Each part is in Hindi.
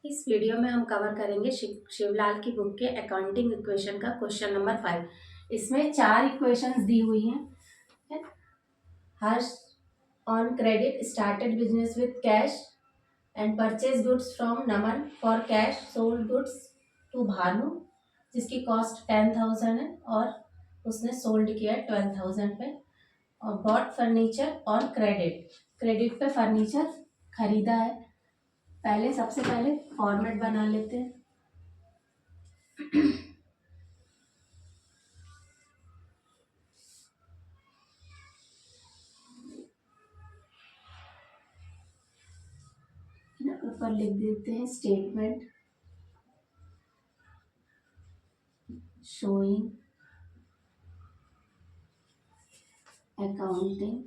इस वीडियो में हम कवर करेंगे शिवलाल की बुक के अकाउंटिंग इक्वेशन का क्वेश्चन नंबर 5। इसमें 4 इक्वेशंस दी हुई हैं। Harsh on credit started business with cash and purchase goods from Naman for cash, sold goods to Bhanu जिसकी कॉस्ट 10,000 है और उसने सोल्ड किया 12,000 पे। और bought furniture on credit, credit पे फर्नीचर खरीदा है। सबसे पहले फॉर्मेट बना लेते हैं। ऊपर लिख देते हैं statement showing accounting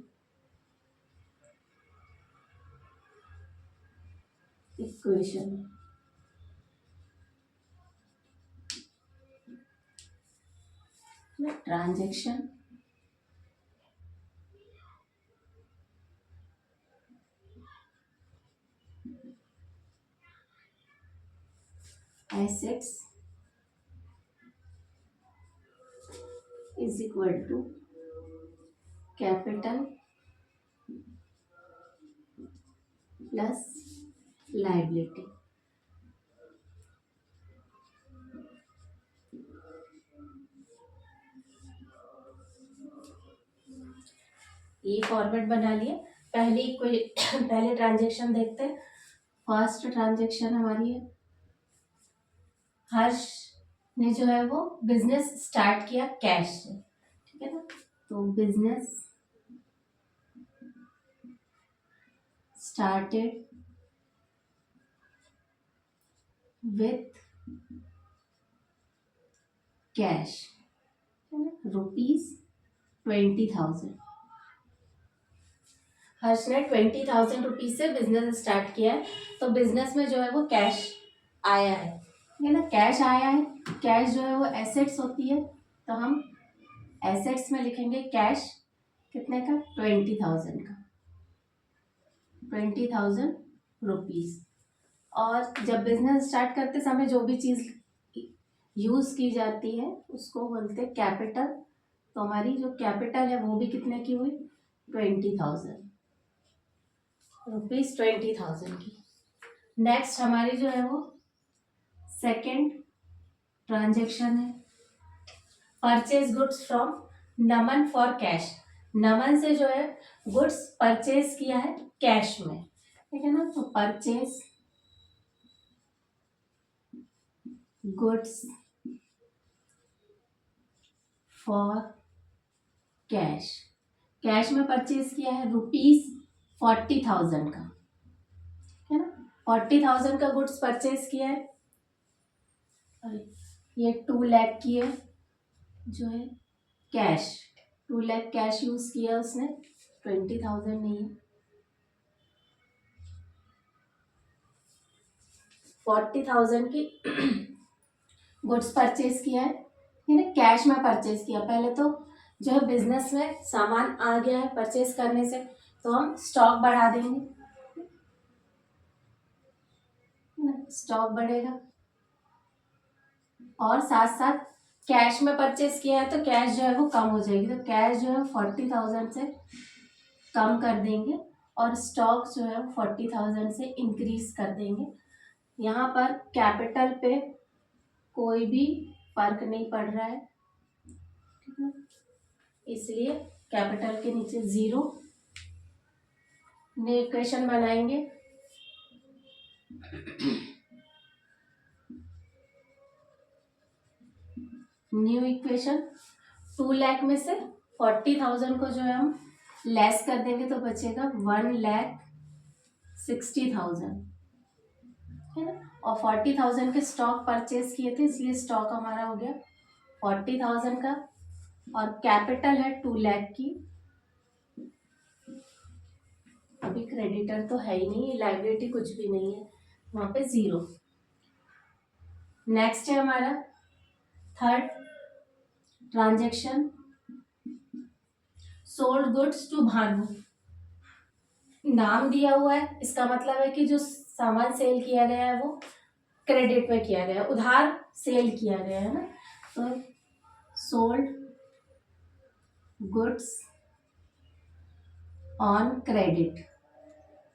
equation. Transaction assets is equal to capital plus liability. ये फॉर्मेट बना लिए। पहले ट्रांजैक्शन देखते हैं। फर्स्ट ट्रांजैक्शन हमारी है, हर्ष ने जो है वो बिजनेस स्टार्ट किया कैश से, ठीक है ना। तो बिजनेस स्टार्टेड विथ कैश, ₹20,000। हर्ष ने 20,000 रुपीज से बिजनेस स्टार्ट किया है। तो बिजनेस में जो है वो कैश आया है, ठीक है ना। कैश आया है, कैश जो है वो एसेट्स होती है, तो हम एसेट्स में लिखेंगे कैश कितने का, 20,000 का, 20,000 रुपीज। और जब बिजनेस स्टार्ट करते समय जो भी चीज यूज की जाती है उसको बोलते हैं कैपिटल। तो हमारी जो कैपिटल है वो भी कितने की हुई, 20,000 रुपीज, 20,000 की। नेक्स्ट हमारी जो है वो सेकेंड ट्रांजेक्शन है, purchase goods from Naman for cash. Naman से जो है गुड्स परचेज किया है कैश में, ठीक है ना। तो purchase goods for cash, cash में परचेज किया है ₹40,000 का, है ना। 40,000 का गुड्स परचेज किया है। ये 2 लाख की है जो है कैश, 2 लाख कैश यूज किया उसने, 20,000 नहीं है। 40,000 की गुड्स परचेज किया है ना, कैश में परचेज किया। पहले तो जो है बिजनेस में सामान आ गया है परचेज करने से, तो हम स्टॉक बढ़ा देंगे, स्टॉक बढ़ेगा। और साथ साथ कैश में परचेज किया है तो कैश जो है वो कम हो जाएगी, तो कैश जो है 40,000 से कम कर देंगे और स्टॉक जो है 40,000 से इंक्रीज कर देंगे। यहाँ पर कैपिटल पे कोई भी फर्क नहीं पड़ रहा है, ठीक है, इसलिए कैपिटल के नीचे 0। न्यू इक्वेशन बनाएंगे। न्यू इक्वेशन, 2 लाख में से 40,000 को जो है हम लेस कर देंगे तो बचेगा 1,60,000, है ना। और 40,000 के स्टॉक परचेज किए थे इसलिए स्टॉक हमारा हो गया 40,000 का। और कैपिटल है 2 लाख की। अभी क्रेडिटर तो है ही नहीं, लायबिलिटी कुछ भी नहीं है, वहां पे 0। नेक्स्ट है हमारा third transaction, sold goods to Bhanu. नाम दिया हुआ है, इसका मतलब है कि जो सामान सेल किया गया है वो क्रेडिट में किया गया, उधार सेल किया गया है ना, तो सोल्ड गुड्स ऑन क्रेडिट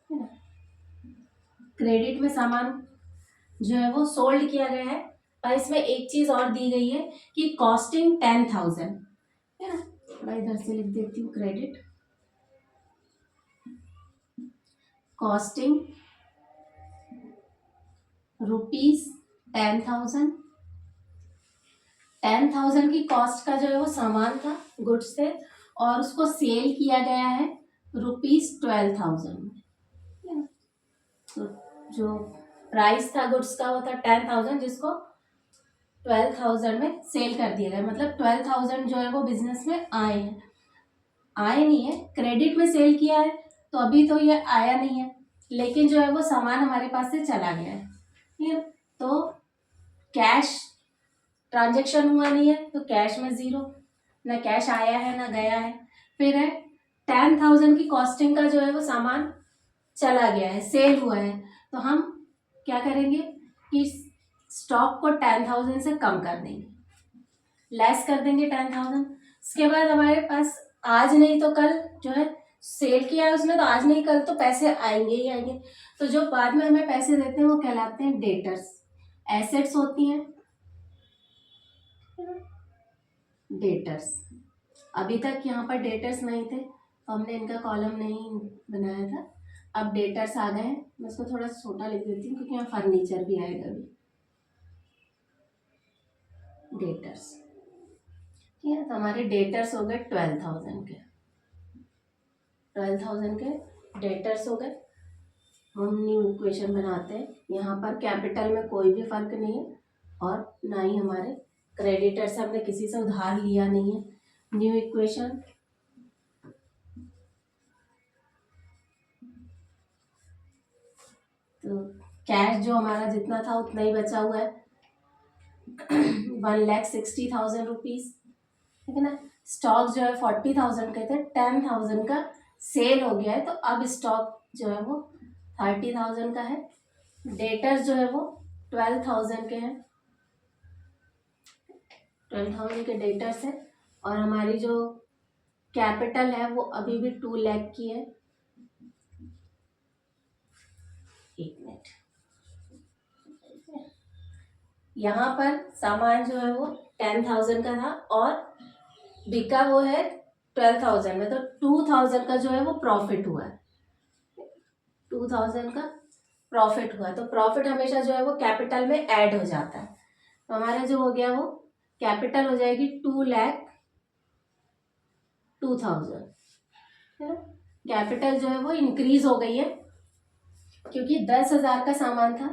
है ना, क्रेडिट में सामान जो है वो सोल्ड किया गया है। और इसमें एक चीज और दी गई है कि कॉस्टिंग 10,000 है ना, थोड़ा इधर से लिख देती हूँ, क्रेडिट कॉस्टिंग रुपीज 10,000, 10,000 की कॉस्ट का जो है वो सामान था गुड्स से, और उसको सेल किया गया है ₹12,000 में। तो जो प्राइस था गुड्स का वो था 10,000, जिसको 12,000 में सेल कर दिया गया, मतलब 12,000 जो है वो बिजनेस में आए हैं, आए नहीं है, क्रेडिट में सेल किया है तो अभी तो ये आया नहीं है, लेकिन जो है वो सामान हमारे पास से चला गया है, ठीक है। तो कैश ट्रांजेक्शन हुआ नहीं है तो कैश में 0, ना कैश आया है ना गया है। फिर है 10,000 की कॉस्टिंग का जो है वो सामान चला गया है, सेल हुआ है, तो हम क्या करेंगे कि स्टॉक को 10,000 से कम कर देंगे, लेस कर देंगे 10,000। इसके बाद हमारे पास आज नहीं तो कल जो है सेल किया है उसने, तो आज नहीं कल तो पैसे आएंगे ही आएंगे। तो जो बाद में हमें पैसे देते हैं वो कहलाते हैं डेटर्स, एसेट्स होती हैं डेटर्स। अभी तक यहाँ पर डेटर्स नहीं थे तो हमने इनका कॉलम नहीं बनाया था, अब डेटर्स आ गए हैं। मैं इसको थोड़ा छोटा लिख देती हूँ क्योंकि यहाँ फर्नीचर भी आएगा अभी, डेटर्स, ठीक है। तो हमारे डेटर्स हो गए 12,000 के, 12,000 के डेटर्स हो गए। हम न्यू इक्वेशन बनाते हैं, यहाँ पर कैपिटल में कोई भी फर्क नहीं है और ना ही हमारे क्रेडिटर से हमने किसी से उधार लिया नहीं है। न्यू इक्वेशन, तो कैश जो हमारा जितना था उतना ही बचा हुआ है 1,60,000 रुपीज, ठीक है ना। स्टॉक जो है 40,000 के थे, 10,000 का सेल हो गया है, तो अब स्टॉक जो है वो 30,000 का है। डेटर्स जो है वो 12,000 के हैं, 12,000 के डेटर्स है, और हमारी जो कैपिटल है वो अभी भी 2 लाख की है। एक मिनट, यहाँ पर सामान जो है वो 10,000 का था और बिका वो है 12,000 में, तो 2,000 का जो है वो प्रॉफिट हुआ है, 2,000 का प्रॉफिट हुआ। तो प्रॉफिट हमेशा जो है वो कैपिटल में ऐड हो जाता है, तो हमारा जो हो गया वो कैपिटल हो जाएगी 2,02,000, है ना। कैपिटल जो है वो इंक्रीज हो गई है क्योंकि 10,000 का सामान था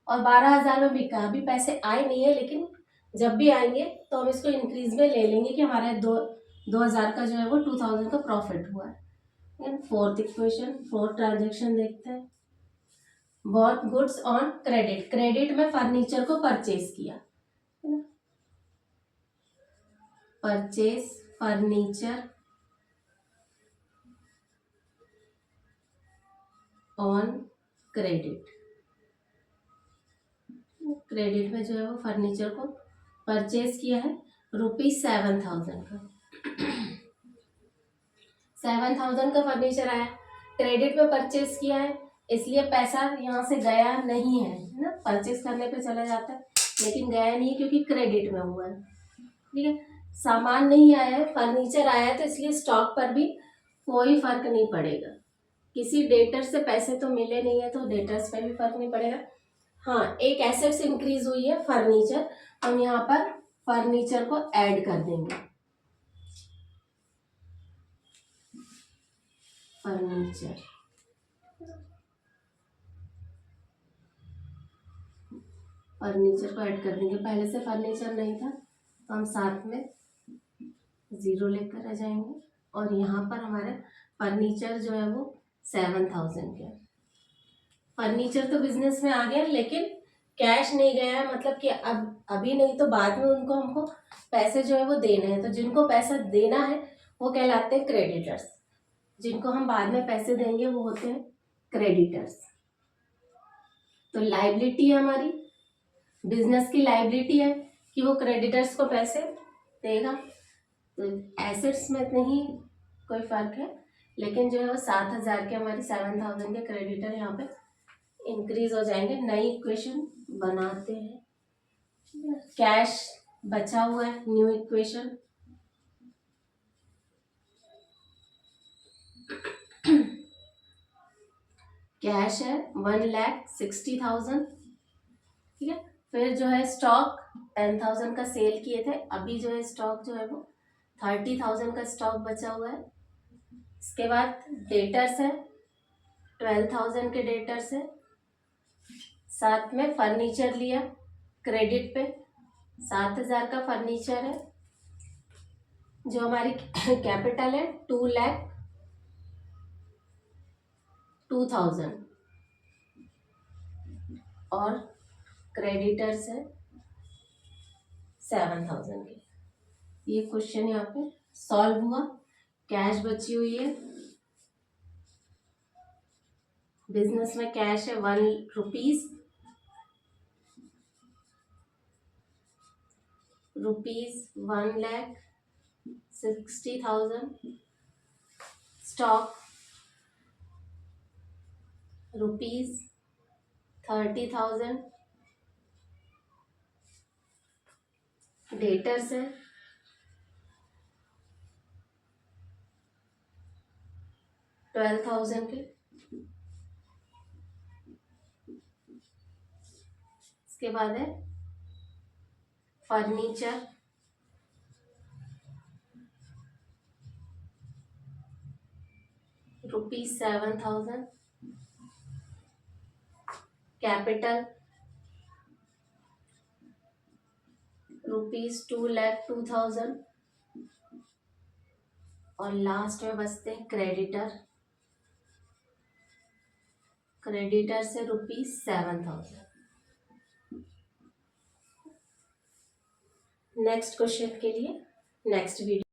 और 12,000 में बिका, अभी पैसे आए नहीं है, लेकिन जब भी आएंगे तो हम इसको इंक्रीज में ले लेंगे कि हमारे 2,000 का जो है वो 2,000 का प्रॉफिट हुआ है। फोर्थ इक्वेशन, फोर्थ ट्रांजेक्शन देखते हैं। Bought goods on credit, credit में फर्नीचर को परचेज किया, purchase furniture on credit, credit में जो है वो फर्नीचर को परचेज किया है ₹7,000 का, 7,000 का फर्नीचर आया, क्रेडिट में परचेज किया है, इसलिए पैसा यहाँ से गया नहीं है ना, परचेज करने पे चला जाता है लेकिन गया नहीं क्योंकि क्रेडिट में हुआ है, ठीक है। सामान नहीं आया है, फर्नीचर आया है, तो इसलिए स्टॉक पर भी कोई फर्क नहीं पड़ेगा। किसी डेटर से पैसे तो मिले नहीं है तो डेटर्स पे भी फर्क नहीं पड़ेगा। हाँ, एक एसेट्स इंक्रीज हुई है फर्नीचर, हम यहाँ पर फर्नीचर को ऐड कर देंगे, फर्नीचर, फर्नीचर को ऐड कर देंगे। पहले से फर्नीचर नहीं था तो हम साथ में 0 लेकर आ जाएंगे, और यहाँ पर हमारा फर्नीचर जो है वो 7,000 के, फर्नीचर तो बिजनेस में आ गया लेकिन कैश नहीं गया है, मतलब कि अब अभी नहीं तो बाद में उनको हमको पैसे जो है वो देने हैं, तो जिनको पैसा देना है वो कहलाते हैं क्रेडिटर्स, जिनको हम बाद में पैसे देंगे वो होते हैं क्रेडिटर्स। तो लाइबिलिटी है हमारी बिजनेस की लाइबिलिटी है कि वो क्रेडिटर्स को पैसे देगा, तो एसेट्स में नहीं कोई फर्क है, लेकिन जो है वो 7,000 के हमारी 7,000 के क्रेडिटर यहाँ पे इंक्रीज हो जाएंगे। नई इक्वेशन बनाते हैं, कैश बचा हुआ है, न्यू इक्वेशन। कैश है 1,60,000, ठीक है। फिर जो है स्टॉक 10,000 का सेल किए थे, अभी जो है स्टॉक जो है वो 30,000 का स्टॉक बचा हुआ है। इसके बाद डेटर्स है 12,000 के डेटर्स है। साथ में फर्नीचर लिया क्रेडिट पे, 7,000 का फर्नीचर है। जो हमारी कैपिटल है 2,02,000 और क्रेडिटर्स है 7,000 के। ये क्वेश्चन यहाँ पे सॉल्व हुआ। कैश बची हुई है, बिजनेस में कैश है 1 रुपीज, ₹1,60,000। स्टॉक ₹30,000। डेटर्स है 12,000 के। इसके बाद है फर्नीचर ₹7,000। कैपिटल ₹2,02,000 और लास्ट में बचते हैं क्रेडिटर। क्रेडिटर से ₹7,000। नेक्स्ट क्वेश्चन के लिए नेक्स्ट वीडियो